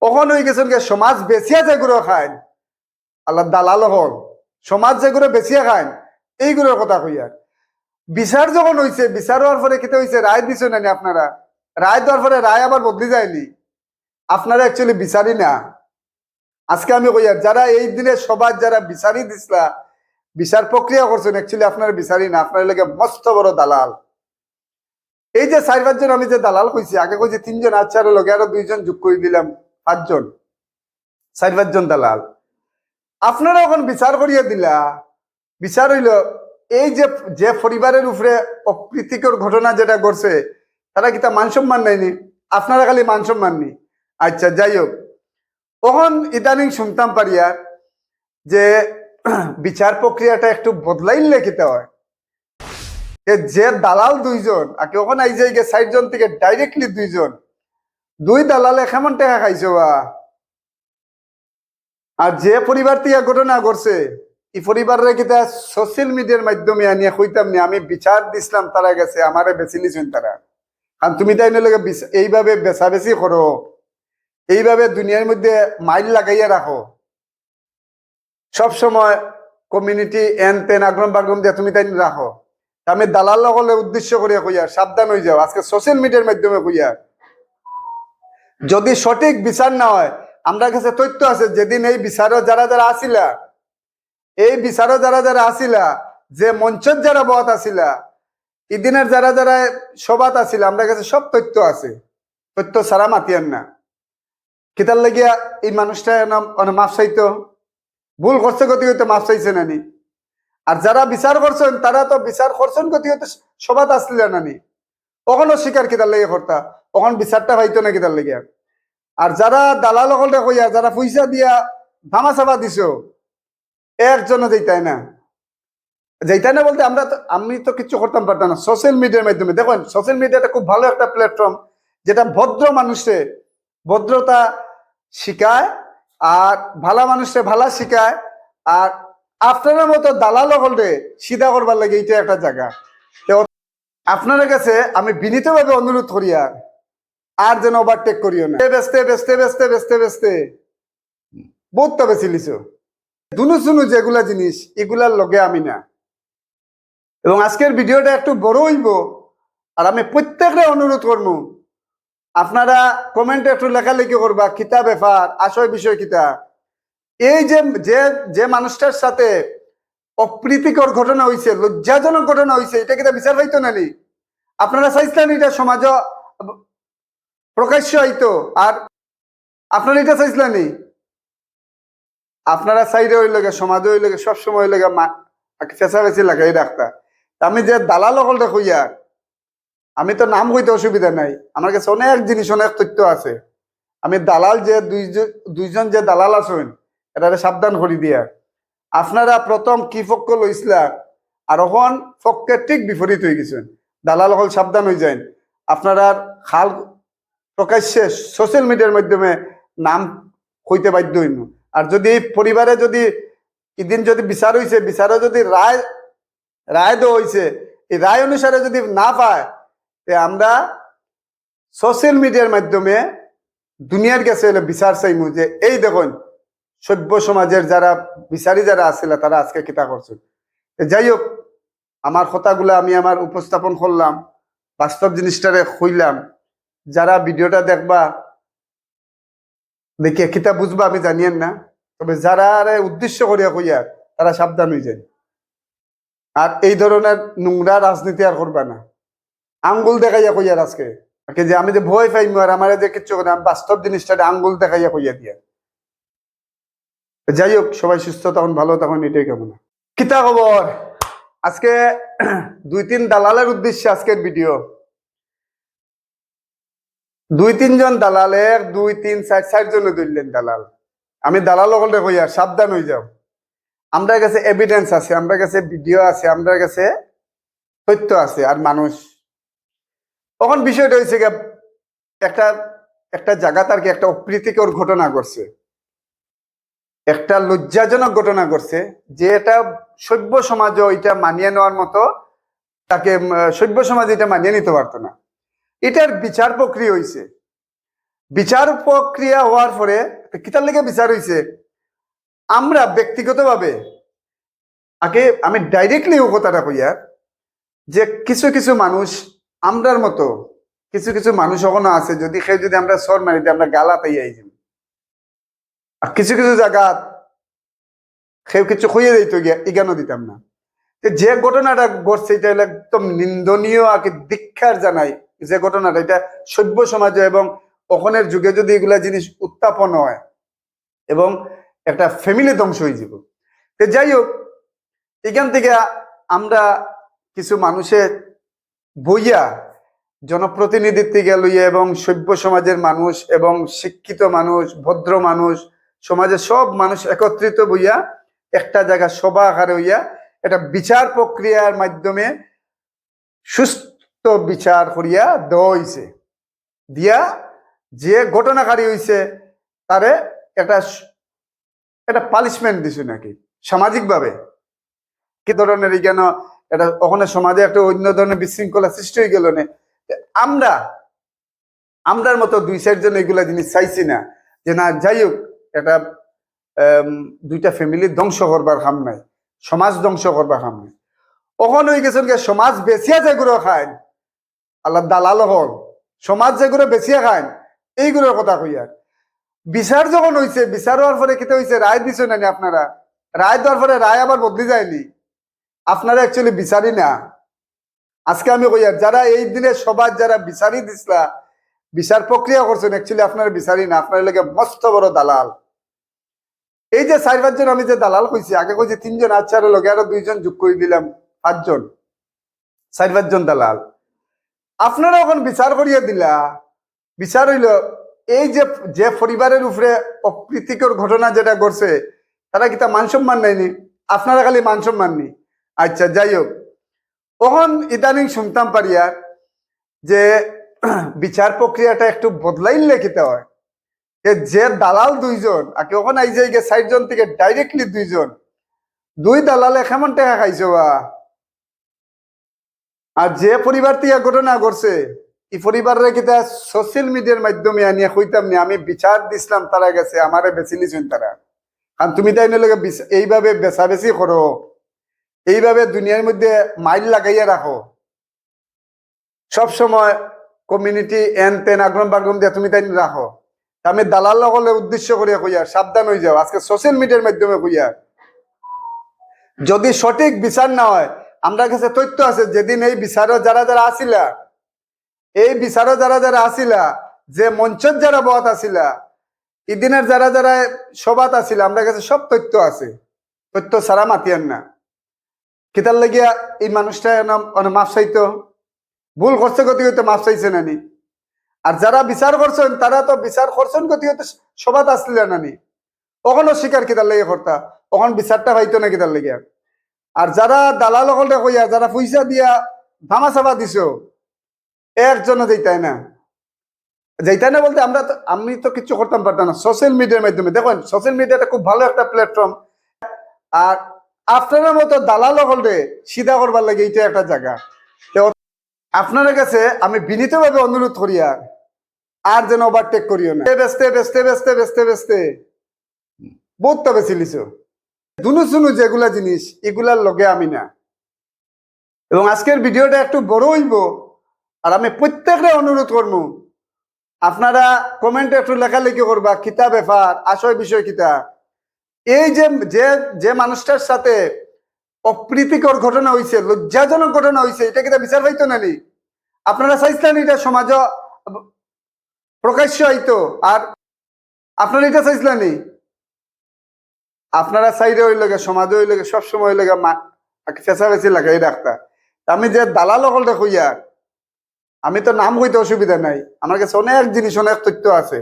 ওখানে হয়ে গেছেন কে সমাজ বেচিয়া যেগুলো খায় আল্লাহ দালাল হল সমাজ যেগুলো বেচিয়া খায় এইগুলোর কথা কইয়ার বিচার যখন হয়েছে বিচার হওয়ার পরে কিতে হয়েছে রায় দিছে না আপনারা রায় দেওয়ার পরে রায় আবার বদলি যায়নি আপনারা অ্যাকচুয়ালি বিচারি না আজকে আমি কইয়ার যারা এই দিনে সবার যারা বিচারি দিসলা বিচার প্রক্রিয়া করছেন অ্যাকচুয়ালি আপনারা বিচারি না আপনার লাগে মস্ত বড় দালাল এই যে 4-5 জন আমি যে দালাল কইছি আগে কইছি 3 জন আচ্ছা লগে আরো 2 জন যোগ করে দিলাম 5 জন 4-5 জন দালাল আপনারা এখন বিচার করিয়া দিলা বিচার হইল এই যে যে পরিবারের উপরে অপ্রীতিকর ঘটনা যেটা ঘটছে তারা কি তা মান সম্মান নেয়নি আপনারা খালি মান সম্মান নি আচ্ছা যাই হোক তখন ইদানিং শুনতাম পারিয়া যে বিচার প্রক্রিয়াটা একটু বদলাইলে কিতে হয় যে দালাল 2 জন আর ওখানে আই যাই 60 জন থেকে ডাইরেক্টলি 2 জন 2 দালালে কেমন টাকা খাইছো আর যে পরিবার থেকে ঘটনা ঘটছে এই পরিবারের কিতা সোশ্যাল মিডিয়ার মাধ্যমে আনিয়া কইতাম নি আমি বিচার দিছিলাম তারা গেছে আমারে বেশি লিছেন তারা কারণ তুমি তাই নিলে এইভাবে বেচাবেচি করো এইভাবে দুনিয়ার মধ্যে মাইল লাগাইয়া রাখো সব সময় কমিউনিটি এন তেন আগ্রম বাগ্রম দিয়ে তুমি তাই রাখো আমি দালাল হলে উদ্দেশ্য করিয়া কইয়া সাবধান হয়ে যাও আজকে সোশ্যাল মিডিয়ার মাধ্যমে কইয়া যদি সঠিক বিচার না হয় আমরা কাছে তথ্য আছে যেদিন এই বিচারও যারা যারা আসিলা এই বিচারও যারা যারা আসিলা যে মঞ্চত যারা বত আসিলা ইদিনের যারা যারা সবাত আসিলা আমরা কাছে সব তথ্য আছে তথ্য ছাড়া মাতিয়ান না কিতার লাগিয়া এই মানুষটা মাফ চাইতো ভুল করছে গতি হইতে মাফ চাইছে নানি আর যারা বিচার করছেন তারা তো বিচার করছেন গতি হইতে সবাত আসলে নানি কখনো স্বীকার কিতার লেগে করতা কখন বিচারটা হইতো না কিতার লেগে আর যারা দালাল হলে কইয়া যারা পয়সা দিয়া ধামা চাপা দিছ একজনও যেতাই না বলতে আমি তো কিছু করতাম পারতাম না সোশ্যাল মিডিয়ার মাধ্যমে দেখুন সোশ্যাল মিডিয়াটা খুব ভালো একটা প্ল্যাটফর্ম যেটা ভদ্র মানুষে ভদ্রতা শিখায় আর ভালা মানুষে ভালা শিখায় আর আপনার মতো দালাল হলে সিধা করবার লাগে এইটা একটা জায়গা আপনার কাছে আমি বিনীতভাবে অনুরোধ করি আর যেন ওভারটেক করিও না বেচতে বেচতে বেচতে বেচতে বেচতে বহুত বেশি লিছো দুনু সুনু যেগুলা জিনিস এগুলার লগে আমি না এবং আজকের ভিডিওটা একটু বড় হইব আর আমি প্রত্যেকটা অনুরোধ করবো আপনারা কমেন্টে একটু লেখালেখি করবা কিতা ব্যাপার আসল বিষয় কিতা এই যে যে যে মানুষটার সাথে অপ্রীতিকর ঘটনা হয়েছে লজ্জাজনক ঘটনা হয়েছে এটা কিতা বিচার পাইতো নানি আপনারা চাইছিলেন এটা সমাজ প্রকাশ্য হইতো আর আপনারা এটা চাইছিলেন আপনারা সাইডে ওই লোকে সমাজে ওই লোকে সবসময় ওই লোকে চেঁচাবেচি লাগাই রাখতা আমি যে দালাল হলটা কইয়া আমি তো নাম কইতে অসুবিধা নাই আমার কাছে অনেক জিনিস অনেক তথ্য আছে আমি দালাল যে 2 জন যে দালাল আছেন এটা সাবধান করে দিয়া আপনারা প্রথম কি পক্ষ লইছিলা আর এখন পক্ষে ঠিক বিপরীত হয়ে গেছেন দালাল হল সাবধান হয়ে যায় আপনারা খাল প্রকাশ্যে সোশ্যাল মিডিয়ার মাধ্যমে নাম কইতে বাধ্য হইন আর যদি পরিবারে যদি এদিন যদি বিচার হয়েছে বিচারে যদি রায় দেওয়া হয়েছে এই রায় অনুসারে যদি না পায় আমরা সোশ্যাল মিডিয়ার মাধ্যমে দুনিয়ার কাছে বিচার চাইমু যে এই দেখুন সভ্য সমাজের যারা বিচারী যারা আছিল তারা আজকে কিতা করছেন যাই হোক আমার কথাগুলো আমি আমার উপস্থাপন করলাম বাস্তব জিনিসটারে কইলাম যারা ভিডিওটা দেখবা দেখে কিতা বুঝবা আমি জানিয়েন না তবে যারা উদ্দেশ্য করিয়া কইয়া তারা সাবধান হয়ে যায় আর এই ধরনের নোংরা রাজনীতি আর করবা না আঙ্গুল দেখাইয়া কইয়ার আজকে যে আমি যে ভয় পাইমু আর আমার যে কিচ্ছু করে আমি বাস্তব জিনিসটা আঙ্গুল দেখাইয়া কইয়া দিয়া যাই হোক সবাই সুস্থ তখন ভালো তখন এটাই কেমন কিতা খবর আজকে 2-3 দালালের উদ্দেশ্যে আজকের ভিডিও 2-3 জন দালালের 2-3-4 জনে ধরলেন দালাল আমি দালাল হলে কইয়া সাবধান হয়ে যাও আমরা কাছে এভিডেন্স আছে আমরা কাছে ভিডিও আছে আমরা কাছে তথ্য আছে আর মানুষ তখন বিষয়টা হয়েছে একটা একটা জায়গাতে আর কি একটা অপ্রীতিকর ঘটনা ঘটছে একটা লজ্জাজনক ঘটনা ঘটছে যে এটা সভ্য সমাজও এটা মানিয়ে নেওয়ার মতো তাকে সভ্য সমাজ এটা মানিয়ে নিতে পারতো না এটার বিচার প্রক্রিয়া হয়েছে বিচার প্রক্রিয়া হওয়ার পরে কিতার লেগে বিচার হইছে, আমরা ব্যক্তিগতভাবে আগে আমি ডাইরেক্টলি ও কথাটা কইয়া যে কিছু কিছু মানুষ আমরার মতো কিছু কিছু মানুষ এখনো আছে, যদি কেউ যদি আমরা সর মারিতে আমরা গালা তাই যাই, আর কিছু কিছু জায়গা কেউ কিছু খুঁজে দিত গিয়া ইগানো দিতাম না। যে ঘটনাটা ঘটছে এটা হলো একদম নিন্দনীয়, আগে ধিক্কার জানাই যে ঘটনাটা, এটা সভ্য সমাজে এবং ওখানের যুগে যদি এগুলা জিনিস উত্থাপন হয় এবং একটা ফ্যামিলি ধ্বংস হয়ে যাব। তো যাই হোক, এখান থেকে আমরা কিছু মানুষের বইয়া জনপ্রতিনিধিত্ব থেকে লইয়া এবং সভ্য সমাজের মানুষ এবং শিক্ষিত মানুষ, ভদ্র মানুষ, সমাজের সব মানুষ একত্রিত বইয়া একটা জায়গা সভা আকারে হইয়া এটা বিচার প্রক্রিয়ার মাধ্যমে সুস্থ বিচার করিয়া দেওয়া হইছে, দিয়া যে ঘটনাকারী হইছে তারে একটা একটা পানিশমেন্ট দিছে নাকি সামাজিকভাবে কি ধরনের কেন এটা ওখানে সমাজে একটা অন্য ধরনের বিশৃঙ্খলা সৃষ্টি হয়ে গেল না। আমরার মতো দুই চারজন এগুলা জিনিস চাইছি না যে না, যাই হোক এটা দুইটা ফ্যামিলি ধ্বংস করবার কাম নাই, সমাজ ধ্বংস করবার কাম নাই। ওখানে হয়ে গেছেন সমাজ বেচিয়া যেগুলো খায় আল্লাহ দালাল হল, সমাজ যেগুলো বেচিয়া খায় এইগুলোর কথা কই। আর বিচার যখন হয়েছে, বিচার হওয়ার পরে কিতা হয়েছে, রায় দিছে না আপনারা, রায় দেওয়ার পরে রায় আবার বদলি যায়নি, আপনারা অ্যাকচুয়ালি বিচারি না। আজকে আমি কই আর যারা এই দিনে সবার যারা বিচারি দিসলা, বিচার প্রক্রিয়া করছেন, অ্যাকচুয়ালি আপনারা বিচারি না, আপনার লাগে মস্ত বড় দালাল। এই যে 4-5 জন আমি যে দালাল কইছি, আগে কইছি 3 জন, আচ্ছা লগে আরো 2 জন যোগ করে দিলাম 5 জন, 4-5 জন দালাল। আপনারা এখন বিচার করিয়া দিলা, বিচার হইল এই যে যে পরিবারের উপরে অপ্রীতিকর ঘটনা যেটা ঘটছে তারা কি তা মান সম্মান নেয়নি, আপনারা খালি মান সম্মান নি। আচ্ছা যাই হোক, তখন ইদানিং শুনতাম পারিয়া যে বিচার প্রক্রিয়াটা একটু বদলাইলে কিতে হয়, যে দালাল 2 জন আগে ওখানে আই যাই 60 জন থেকে ডাইরেক্টলি 2 জন, 2 দালালে কেমন টাকা খাইছো বা। আর যে পরিবার থেকে ঘটনা ঘটছে এই পরিবারের কিতা সোশ্যাল মিডিয়ার মাধ্যমে আনিয়া কইতাম নি আমি বিচার দিছিলাম, তারা গেছে আমারে বেশি লিছেন তারা। কারণ তুমি তাই নলে এইভাবে বেচাবেচি করো, এইভাবে দুনিয়ার মধ্যে মাইল লাগাইয়া রাখো, সব সময় কমিউনিটি এন তেন আগ্রম বাগ্রম দিয়ে তুমি তাই রাখো। আমি দালাল হলে উদ্দেশ্য করিয়া কইয়া সাবধান হয়ে যাও। আজকে সোশ্যাল মিডিয়ার মাধ্যমে কইয়া যদি সঠিক বিচার না হয়, আমরা কাছে তথ্য আছে যেদিন এই বিচারও যারা যারা আসিলা, এই বিচারও যারা যারা আসিলা, যে মঞ্চত যারা বহাত আসিলা, ইদিনের যারা যারা সভাত আসিলা, আমরা কাছে সব তথ্য আছে, তথ্য ছাড়া মাতিয়ান না। কিতার লাগিয়া এই মানুষটা মাফ চাইতো, ভুল করছে গতি হইতে মাফ চাইছে নানি। আর যারা বিচার করছেন তারা তো বিচার করছেন গতি হইতে সভাত আসলে নানি, কখনো স্বীকার কিতার লেগে করতা, তখন বিচারটা পাইতো না কিতার লেগে। আর যারা দালাল হলে কইয়া যারা পয়সা দিয়া ধামা চাপা দিছ, একজনও যাইতাই না, যাইতাই না বলতে আমি তো কিছু করতাম পারতাম না। সোশ্যাল মিডিয়ার মাধ্যমে দেখুন, সোশ্যাল মিডিয়াটা খুব ভালো একটা প্ল্যাটফর্ম। আর আপনার মতো দালাল হলে সিধা করবার লাগে এইটা একটা জায়গা। আপনার কাছে আমি বিনীতভাবে অনুরোধ করি আর যেন ওভারটেক করিও না। বেচতে বেচতে বেচতে বেচতে বেচতে বহুতটা বেশি লিছো, দুনু শুনু যেগুলা জিনিস এগুলার লগে আমি না। এবং আজকের ভিডিওটা একটু বড় হইব, আর আমি প্রত্যেকটা অনুরোধ করবো আপনারা কমেন্টে একটু লেখালেখি করবা কিতা ব্যাপার, আসয় বিষয় কিতা। এই যে যে মানুষটার সাথে অপ্রীতিকর ঘটনা হয়েছে, লজ্জাজনক ঘটনা হয়েছে, এটা কিতা বিচার পাইতো নানি? আপনারা চাইছিলেন এটা সমাজ প্রকাশ্য হইতো, আর আপনারা এটা চাইছিলেন? আপনারা চাইলে ওই লগে সমাজে ওই লগে সবসময় ওই লগে ফেঁচাফেঁচি লাগাই রাখতা। আমি যে দালাল হল দেখুইয়া, আমি তো নাম হইতে অসুবিধা নাই, আমার কাছে অনেক জিনিস অনেক তথ্য আছে।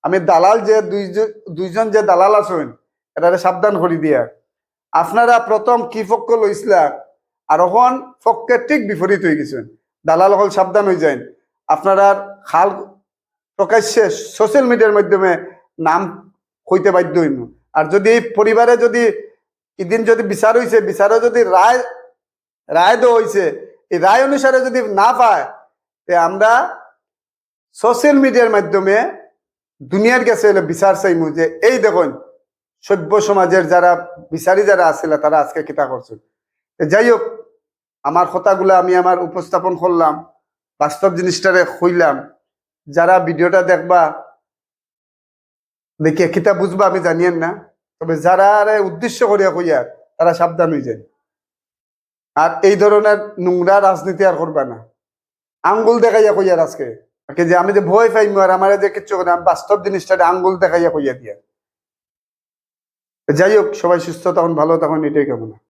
আমি দালাল যে দুইজন যে দালাল আছেন এটা সাবধান করি দিয়া। আপনারা প্রথম কি পক্ষ লইছিলা, আর এখন পক্ষে ঠিক বিপরীত হয়ে গেছেন। দালাল হল সাবধান হয়ে যায়, আপনারা খাল প্রকাশ্যে সোশ্যাল মিডিয়ার মাধ্যমে নাম হইতে বাধ্য হইন। আর যদি এই পরিবারে যদি এদিন যদি বিচার হয়েছে, বিচারে যদি রায় দেওয়া হয়েছে, এই রায় অনুসারে যদি না পায়, আমরা সোশ্যাল মিডিয়ার মাধ্যমে দুনিয়ার কাছে হলে বিচার চাইমু যে এই দেখুন সভ্য সমাজের যারা বিচারী যারা আছিল তারা আজকে কিতা করছে। যাই হোক, আমার কথাগুলো আমি আমার উপস্থাপন করলাম, বাস্তব জিনিসটারে হইলাম। যারা ভিডিওটা দেখবা দেখে কিতা বুঝবা আমি জানিয়েন না, তবে যারা উদ্দেশ্য করিয়া কইয়া তারা সাবধান হয়ে যায়। আর এই ধরনের নোংরা রাজনীতি আর করবা না। আঙ্গুল দেখাইয়া কইয়ার আজকে যে আমি যে ভয় পাইম আর আমার যে কিচ্ছু করে আমি বাস্তব জিনিসটা আঙ্গুল দেখাইয়া কইয়া দিয়া। যাই হোক, সবাই সুস্থ তখন ভালো তখন এটাই কামনা।